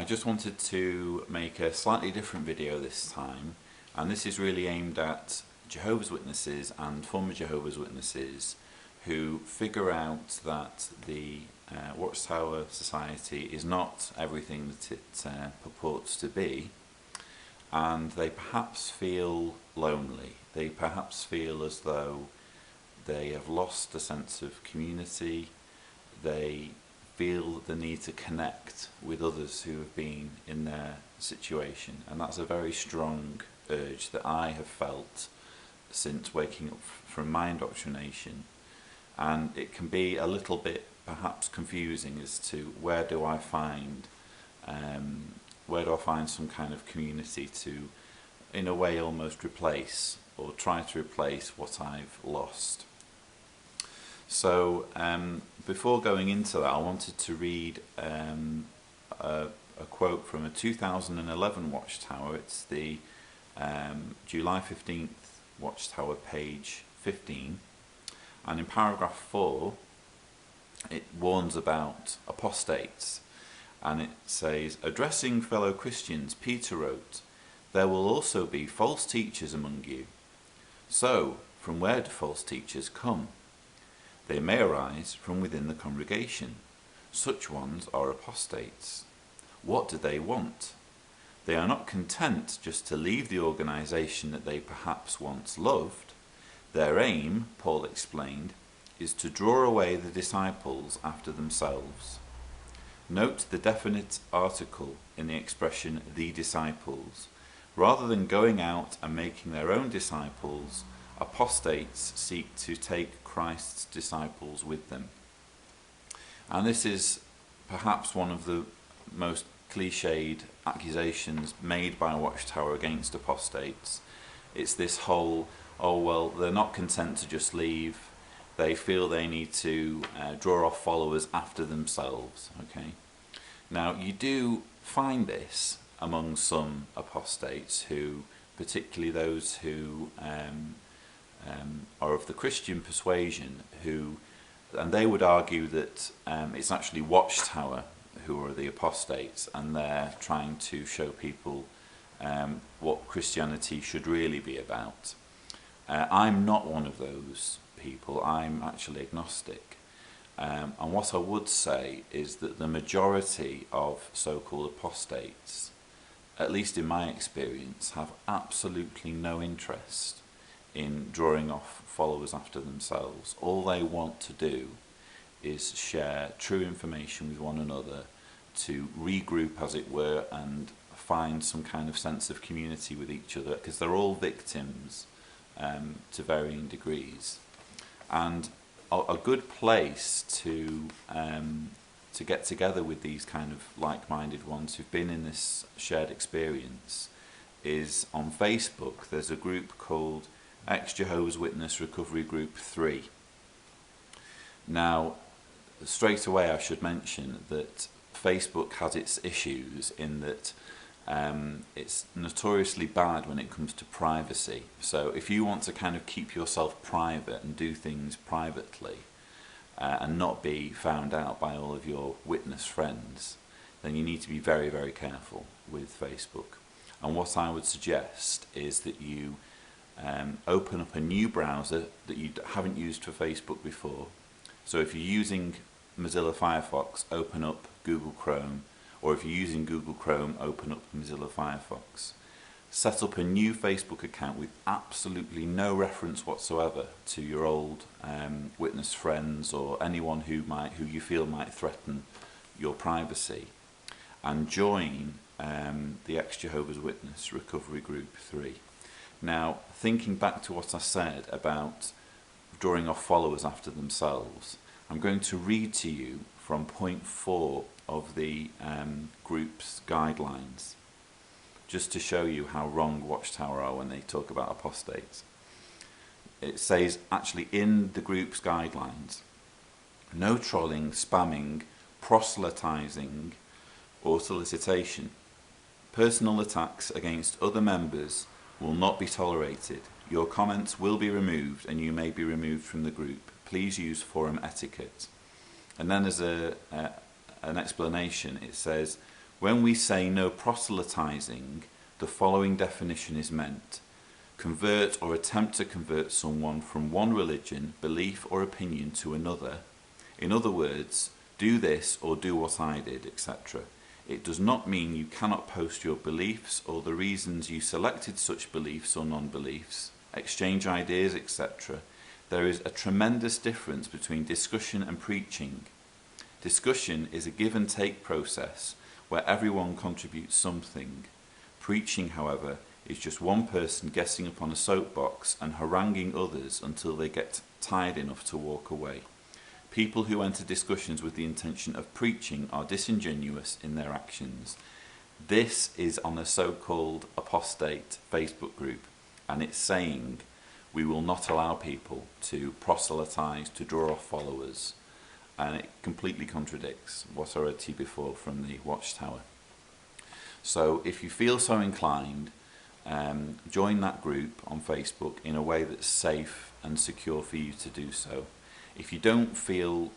just wanted to make a slightly different video this time, and this is really aimed at Jehovah's Witnesses and former Jehovah's Witnesses who figure out that the Watchtower Society is not everything that it purports to be, and they perhaps feel lonely. They perhaps feel as though they have lost a sense of community. They feel the need to connect with others who have been in their situation, and that's a very strong urge that I have felt since waking up from my indoctrination. And it can be a little bit perhaps confusing as to where do I find some kind of community to, in a way, almost replace or try to replace what I've lost. So before going into that, I wanted to read a quote from a 2011 Watchtower. It's the July 15th Watchtower, page 15, and in paragraph 4 it warns about apostates, and it says, addressing fellow Christians, Peter wrote, "There will also be false teachers among you. So, from where do false teachers come? They may arise from within the congregation. Such ones are apostates. What do they want? They are not content just to leave the organisation that they perhaps once loved. Their aim, Paul explained, is to draw away the disciples after themselves." Note the definite article in the expression "the disciples." Rather than going out and making their own disciples, apostates seek to take Christ's disciples with them. And this is perhaps one of the most cliched accusations made by Watchtower against apostates. It's this whole, oh well, they're not content to just leave, they feel they need to draw off followers after themselves. Okay. Now you do find this among some apostates, who, particularly those who are of the Christian persuasion, and they would argue that it's actually Watchtower who are the apostates, and they're trying to show people what Christianity should really be about. I'm not one of those people. I'm actually agnostic. And what I would say is that the majority of so-called apostates, at least in my experience, have absolutely no interest in drawing off followers after themselves. All they want to do is share true information with one another, to regroup, as it were, and find some kind of sense of community with each other, because they're all victims to varying degrees. And a good place to get together with these kind of like-minded ones who've been in this shared experience is on Facebook. There's a group called Jehovah's Witness Recovery Group 3. Now, straight away I should mention that Facebook has its issues in that it's notoriously bad when it comes to privacy. So if you want to kind of keep yourself private and do things privately and not be found out by all of your witness friends, then you need to be very, very careful with Facebook. And what I would suggest is that you open up a new browser that you haven't used for Facebook before. So if you're using Mozilla Firefox, open up Google Chrome, or if you're using Google Chrome, open up Mozilla Firefox. Set up a new Facebook account with absolutely no reference whatsoever to your old witness friends or anyone who you feel might threaten your privacy, and join the Jehovah's Witness Recovery Group 3. Now, thinking back to what I said about drawing off followers after themselves, I'm going to read to you from point 4 of the group's guidelines, just to show you how wrong Watchtower are when they talk about apostates. It says, actually, in the group's guidelines, no trolling, spamming, proselytizing or solicitation. Personal attacks against other members will not be tolerated. Your comments will be removed and you may be removed from the group. Please use forum etiquette. And then there's an explanation. It says, When we say no proselytizing, the following definition is meant: convert or attempt to convert someone from one religion, belief or opinion to another. In other words, do this or do what I did, etc. It does not mean you cannot post your beliefs or the reasons you selected such beliefs or non-beliefs, exchange ideas, etc. There is a tremendous difference between discussion and preaching. Discussion is a give and take process where everyone contributes something. Preaching, however, is just one person getting up on a soapbox and haranguing others until they get tired enough to walk away. People who enter discussions with the intention of preaching are disingenuous in their actions. This is on a so-called apostate Facebook group, and it's saying we will not allow people to proselytize, to draw off followers, and it completely contradicts what I read to you before from the Watchtower. So if you feel so inclined, join that group on Facebook in a way that's safe and secure for you to do so. If you don't feel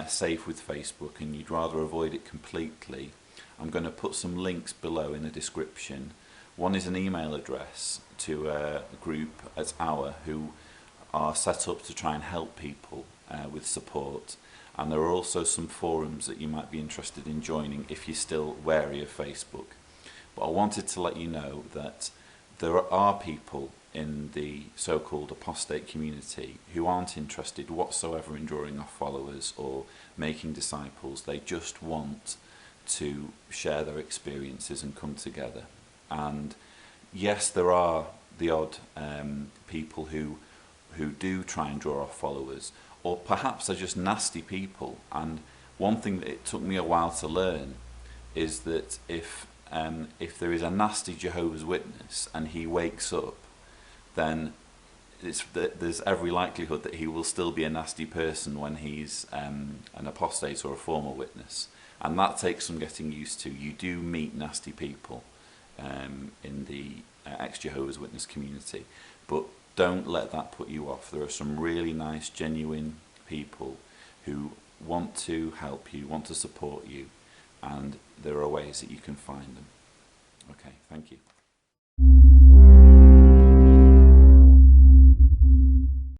safe with Facebook and you'd rather avoid it completely, I'm going to put some links below in the description. One is an email address to a group at Our who are set up to try and help people with support, and there are also some forums that you might be interested in joining if you're still wary of Facebook. But I wanted to let you know that there are people in the so-called apostate community who aren't interested whatsoever in drawing off followers or making disciples. They just want to share their experiences and come together. And yes, there are the odd people who do try and draw off followers, or perhaps they're just nasty people. And one thing that it took me a while to learn is that if there is a nasty Jehovah's Witness and he wakes up, then there's every likelihood that he will still be a nasty person when he's an apostate or a former witness. And that takes some getting used to. You do meet nasty people in the ex-Jehovah's Witness community, but don't let that put you off. There are some really nice, genuine people who want to help you, want to support you, and there are ways that you can find them. Okay, thank you.